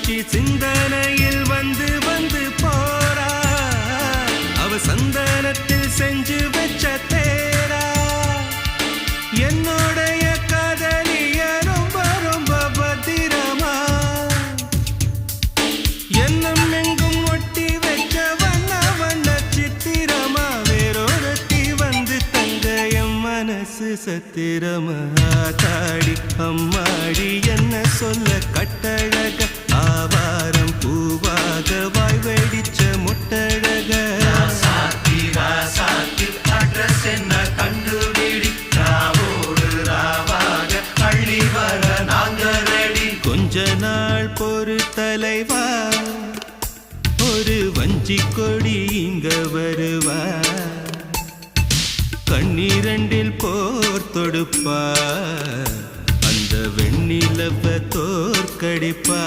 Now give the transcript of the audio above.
காட்சி சிந்தனையில் வந்து வந்து போறா அவ சந்தனத்தில் செஞ்சு வச்ச தேரா என்னுடைய காதலிய ரொம்ப ரொம்ப பத்திரமா என்னும் எங்கும் ஒட்டி வச்ச வண்ண வண்ண சித்திரமா வேறொருத்தி வந்து தங்க என் மனசு சத்திரமா தாடி அம்மாடி என்ன சொல்ல கட்டழக ஆவாரம் பூவாக வாய் வெடிச்ச முட்டழக அட்ரஸ் என்ன கண்டுபிடி ராவோடு ராவாக அள்ளி வர நாங்க ரெடி கொஞ்ச நாள் பொறு தலைவா ஒரு வஞ்சி கொடி இங்க வருவா கண்ணீரண்டில் போர் தொடுப்பா அந்த வெண்ணிலவ தோற்கடிப்பா